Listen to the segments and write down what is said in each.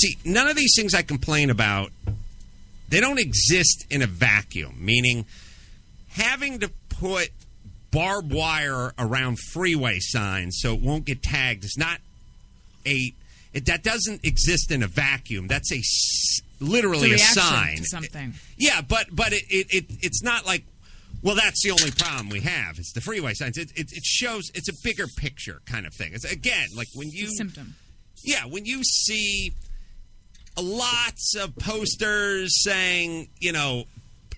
See, none of these things I complain about, they don't exist in a vacuum, meaning having to put barbed wire around freeway signs so it won't get tagged is not that doesn't exist in a vacuum. That's literally a sign. To something. Yeah, but it's not like, well, that's the only problem we have. It's the freeway signs. It shows it's a bigger picture kind of thing. It's, again, like when you... It's a symptom. Yeah, when you see lots of posters saying,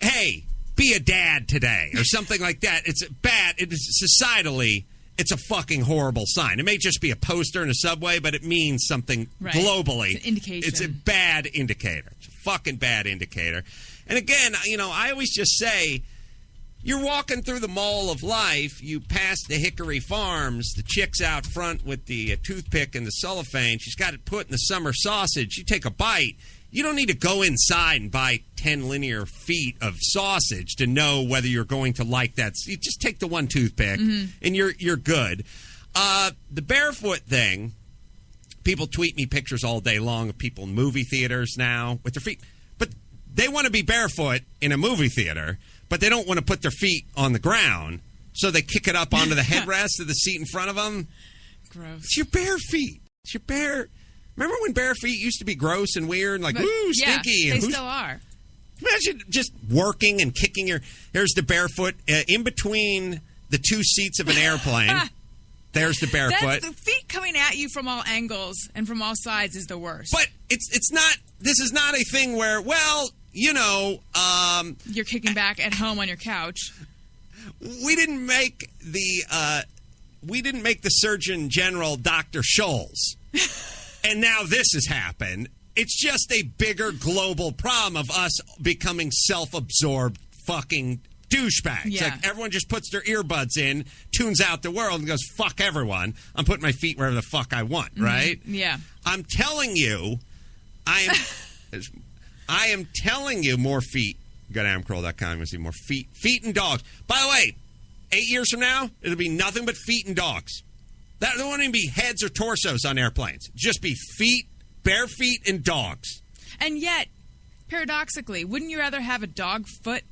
hey, be a dad today, or something like that. It's bad. It is societally, it's a fucking horrible sign. It may just be a poster in a subway, but it means something globally. It's an indication. It's a bad indicator. It's a fucking bad indicator. And again, I always just say, you're walking through the mall of life, you pass the Hickory Farms, the chick's out front with the toothpick and the cellophane, she's got it put in the summer sausage, you take a bite. You don't need to go inside and buy 10 linear feet of sausage to know whether you're going to like that. You just take the one toothpick, and you're good. The barefoot thing, people tweet me pictures all day long of people in movie theaters now with their feet. But they want to be barefoot in a movie theater, but they don't want to put their feet on the ground, so they kick it up onto the headrest of the seat in front of them. Gross. It's your bare feet. It's your bare... Remember when bare feet used to be gross and weird, like, ooh, stinky? Yeah, they still are. Imagine just working and kicking There's the barefoot in between the two seats of an airplane. There's the barefoot. The feet coming at you from all angles and from all sides is the worst. But it's not. This is not a thing where, well, you're kicking back at home on your couch. We didn't make the Surgeon General Dr. Scholl's. And now this has happened. It's just a bigger global problem of us becoming self-absorbed fucking douchebags. Yeah. Like everyone just puts their earbuds in, tunes out the world, and goes, fuck everyone. I'm putting my feet wherever the fuck I want, right? Yeah. I'm telling you, I am telling you more feet. Go to amcroll.com and see more feet. Feet and dogs. By the way, 8 years from now, it'll be nothing but feet and dogs. There won't even be heads or torsos on airplanes. Just be feet, bare feet, and dogs. And yet, paradoxically, wouldn't you rather have a dog foot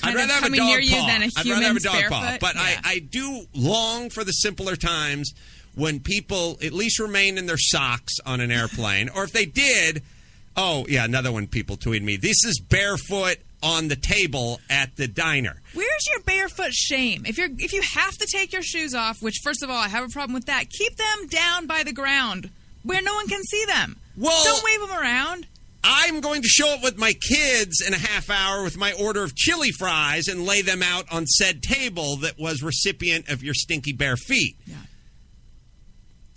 I'd rather have a dog near you paw. than a I'd rather have a human's dog barefoot? paw. But yeah. I do long for the simpler times when people at least remain in their socks on an airplane. Or if they did, another one people tweeted me, this is barefoot on the table at the diner. Where's your barefoot shame? If you have to take your shoes off, which first of all I have a problem with that, keep them down by the ground where no one can see them. Well, don't wave them around. I'm going to show up with my kids in a half hour with my order of chili fries and lay them out on said table that was recipient of your stinky bare feet. Yeah.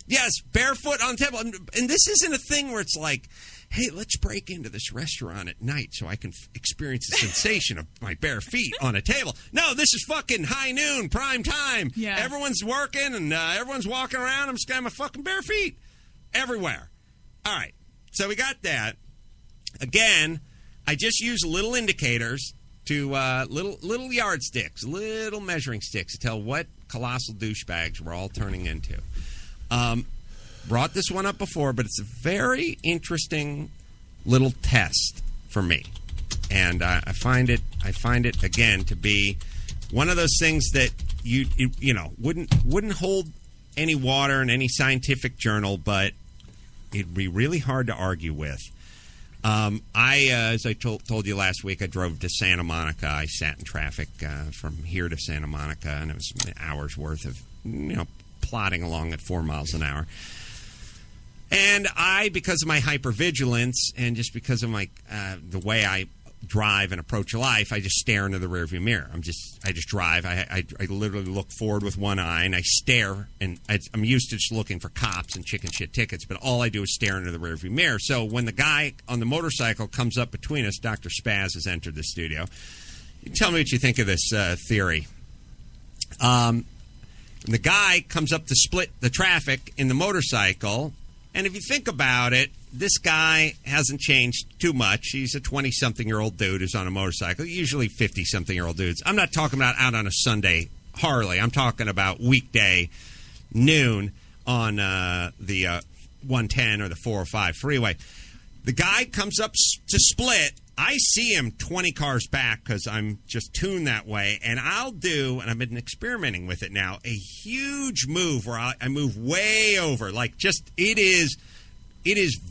Yes, barefoot on the table. And this isn't a thing where it's like, hey, let's break into this restaurant at night so I can experience the sensation of my bare feet on a table. No, this is fucking high noon, prime time. Yeah. Everyone's working and everyone's walking around. I'm just got my fucking bare feet everywhere. All right, so we got that. Again, I just use little indicators to little yardsticks, little measuring sticks to tell what colossal douchebags we're all turning into. Brought this one up before, but it's a very interesting little test for me, and I find it again to be one of those things that you wouldn't hold any water in any scientific journal, but it'd be really hard to argue with. As I told you last week, I drove to Santa Monica. I sat in traffic from here to Santa Monica, and it was an hour's worth of plodding along at 4 miles an hour. And because of my hypervigilance and just because of my the way I drive and approach life, I just stare into the rearview mirror. I just drive. I literally look forward with one eye and I stare. And I'm used to just looking for cops and chicken shit tickets, but all I do is stare into the rearview mirror. So when the guy on the motorcycle comes up between us, Dr. Spaz has entered the studio. You tell me what you think of this theory. The guy comes up to split the traffic in the motorcycle. And if you think about it, this guy hasn't changed too much. He's a 20-something-year-old dude who's on a motorcycle, usually 50-something-year-old dudes. I'm not talking about out on a Sunday Harley. I'm talking about weekday noon on the 110 or the 405 freeway. The guy comes up to split. I see him 20 cars back because I'm just tuned that way, and I'll do, and I've been experimenting with it now, a huge move where I move way over. Like, just, it is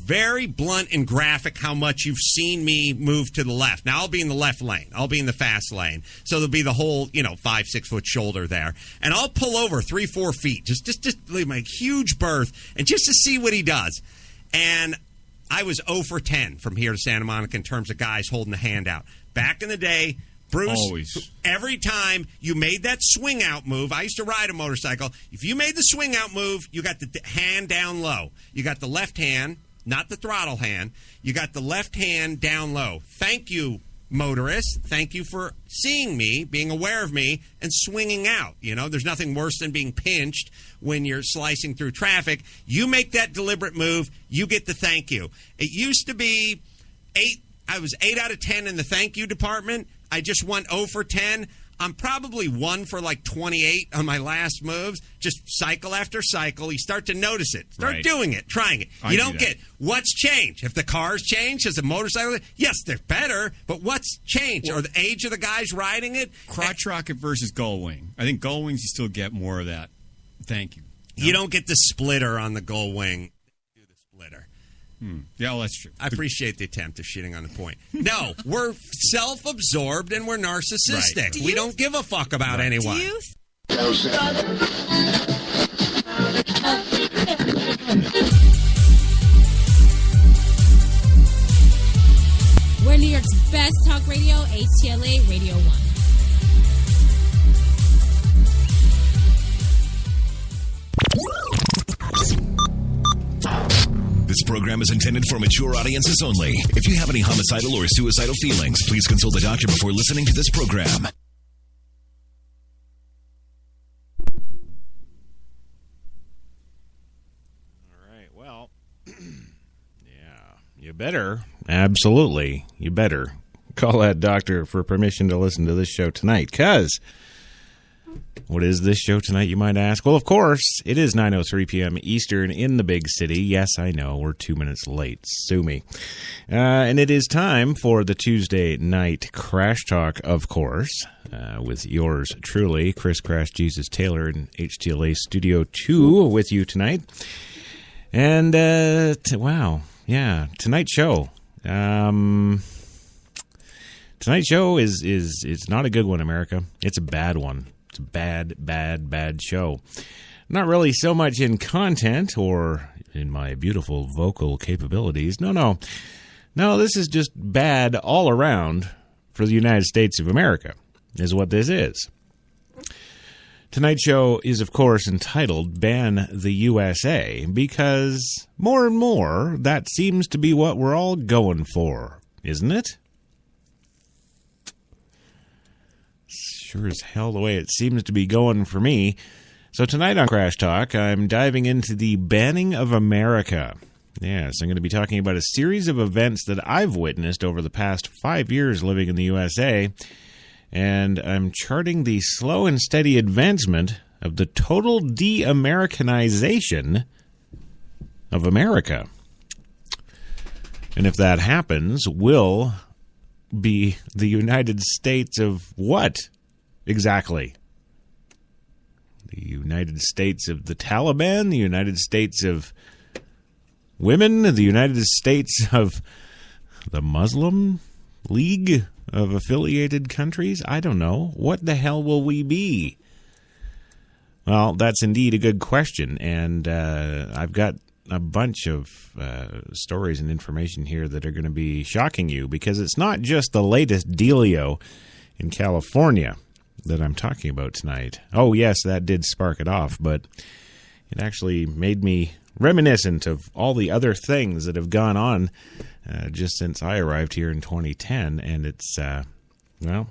very blunt and graphic how much you've seen me move to the left. Now, I'll be in the left lane. I'll be in the fast lane. So there'll be the whole, 5-6 foot shoulder there. And I'll pull over 3-4 feet, just leave my huge berth, and just to see what he does. And I was 0 for 10 from here to Santa Monica in terms of guys holding the hand out. Back in the day, Bruce, always. Every time you made that swing out move, I used to ride a motorcycle. If you made the swing out move, you got the hand down low. You got the left hand, not the throttle hand. You got the left hand down low. Thank you, motorist. Thank you for seeing me, being aware of me, and swinging out. There's nothing worse than being pinched when you're slicing through traffic. You make that deliberate move, you get the thank you. It used to be 8. I was 8 out of 10 in the thank you department. I just went 0 for 10. I'm probably 1 for like 28 on my last moves. Just cycle after cycle. You start to notice it. Start doing it, trying it. You don't get what's changed. If the cars change, has the motorcycle, yes, they're better, but what's changed? Or the age of the guys riding it? Crotch rocket versus gull wing. I think gull wings, you still get more of that. Thank you. No? You don't get the splitter on the gull wing. Do the splitter. Yeah, well, that's true. I appreciate the attempt of shitting on the point. No, we're self-absorbed and we're narcissistic. Right. We don't give a fuck about anyone. We're New York's best talk radio, HTLA Radio 1. This program is intended for mature audiences only. If you have any homicidal or suicidal feelings, please consult a doctor before listening to this program. All right, well, yeah, you better, absolutely, you better call that doctor for permission to listen to this show tonight, because what is this show tonight, you might ask? Well, of course, it is 9:03 p.m. Eastern in the big city. Yes, I know, we're 2 minutes late. Sue me. And it is time for the Tuesday night Crash Talk, of course, with yours truly, Chris Crash Jesus Taylor in HTLA Studio 2 with you tonight. And, wow, yeah, tonight's show. Tonight's show is not a good one, America. It's a bad one. It's a bad show. Not really so much in content or in my beautiful vocal capabilities. No, this is just bad all around for the United States of America, is what this is. Tonight's show is, of course, entitled Ban the U.S.A. because more and more that seems to be what we're all going for, isn't it? Sure as hell the way it seems to be going for me. So tonight on Crash Talk, I'm diving into the banning of America. Yes, I'm going to be talking about a series of events that I've witnessed over the past 5 years living in the USA, and I'm charting the slow and steady advancement of the total De-Americanization of America. And if that happens, will be the United States of what? Exactly. The United States of the Taliban, the United States of women, the United States of the Muslim League of affiliated countries? I don't know. What the hell will we be? Well, that's indeed a good question, and I've got a bunch of stories and information here that are going to be shocking you, because it's not just the latest dealio in California that I'm talking about tonight. Oh, yes, that did spark it off, but it actually made me reminiscent of all the other things that have gone on just since I arrived here in 2010, and it's, well,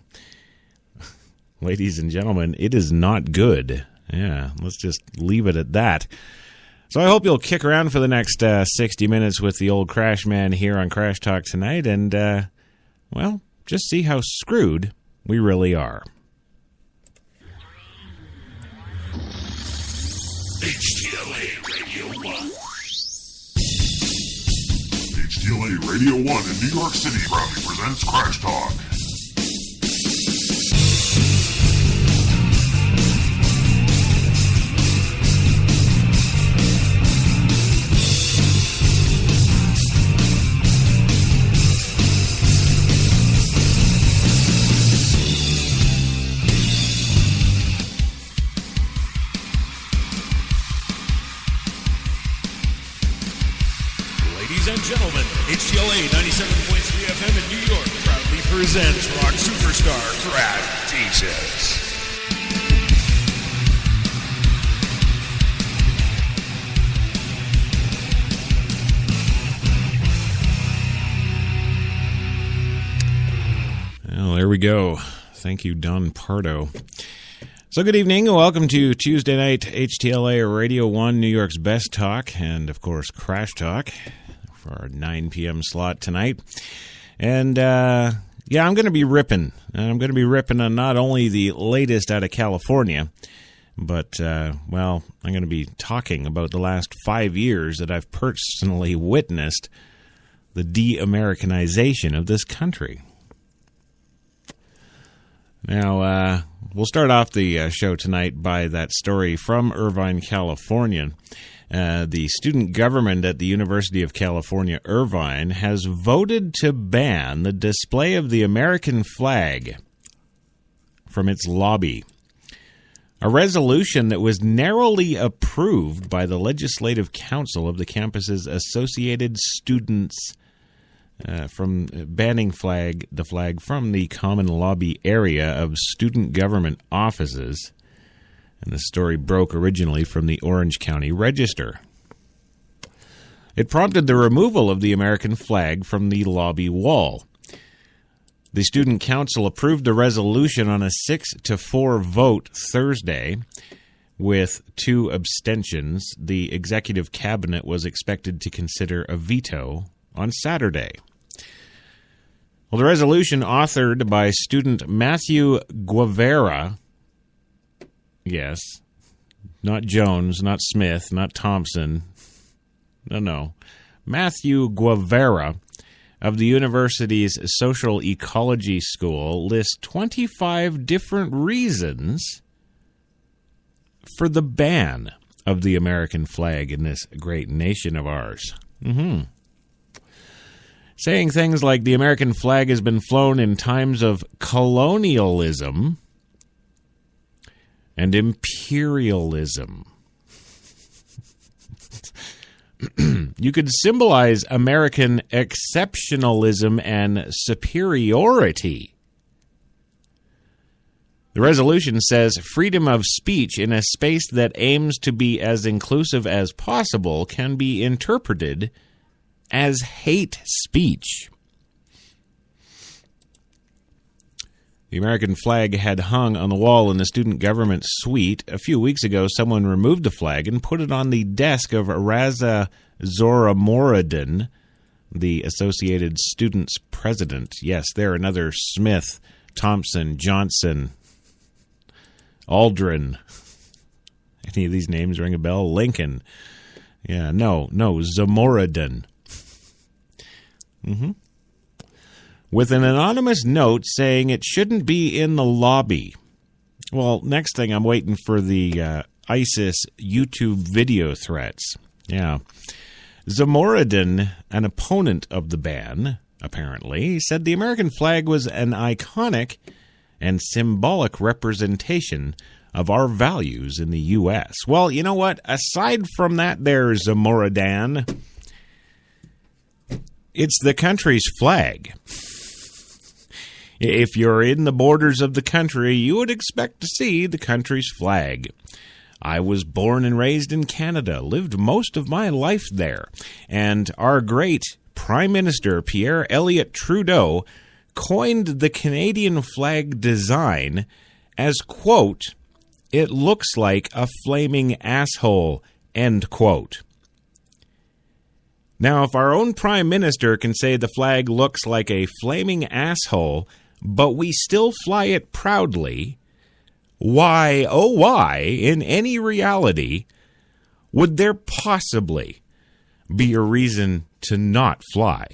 ladies and gentlemen, it is not good. Yeah, let's just leave it at that. So I hope you'll kick around for the next 60 minutes with the old Crash Man here on Crash Talk tonight, and, well, just see how screwed we really are. HTLA Radio 1. HTLA Radio 1 in New York City proudly presents Crash Talk. Ladies and gentlemen, HTLA 97.3 FM in New York proudly presents rock superstar Crash Jesus. Well, there we go. Thank you, Don Pardo. So good evening and welcome to Tuesday night HTLA Radio 1, New York's best talk, and of course Crash Talk for our 9 p.m. slot tonight. And I'm going to be ripping. And I'm going to be ripping on not only the latest out of California, but, I'm going to be talking about the last 5 years that I've personally witnessed the De-Americanization of this country. Now, we'll start off the show tonight by that story from Irvine, California. The student government at the University of California, Irvine, has voted to ban the display of the American flag from its lobby. A resolution that was narrowly approved by the Legislative Council of the campus's Associated Students from banning the flag from the common lobby area of student government offices. And the story broke originally from the Orange County Register. It prompted the removal of the American flag from the lobby wall. The Student Council approved the resolution on a 6-4 vote Thursday, with 2 abstentions. The Executive Cabinet was expected to consider a veto on Saturday. Well, the resolution, authored by student Matthew Guevara, yes, not Jones, not Smith, not Thompson, no, Matthew Guevara of the university's Social Ecology School, lists 25 different reasons for the ban of the American flag in this great nation of ours. Saying things like the American flag has been flown in times of colonialism and imperialism. You could symbolize American exceptionalism and superiority. The resolution says freedom of speech in a space that aims to be as inclusive as possible can be interpreted as hate speech. The American flag had hung on the wall in the student government suite. A few weeks ago, someone removed the flag and put it on the desk of Raza Zoramoradin, the Associated Students president. Yes, there, another Smith, Thompson, Johnson, Aldrin. Any of these names ring a bell? Lincoln. Yeah, no, Zoramoradin. With an anonymous note saying it shouldn't be in the lobby. Well, next thing, I'm waiting for the ISIS YouTube video threats. Yeah. Zoramoradin, an opponent of the ban, apparently, said the American flag was an iconic and symbolic representation of our values in the U.S. Well, you know what? Aside from that there, Zoramoradin, it's the country's flag. If you're in the borders of the country, you would expect to see the country's flag. I was born and raised in Canada, lived most of my life there, and our great Prime Minister Pierre Elliott Trudeau coined the Canadian flag design as, quote, "It looks like a flaming asshole," end quote. Now, if our own Prime Minister can say the flag looks like a flaming asshole, but we still fly it proudly, why, oh why, in any reality, would there possibly be a reason to not fly.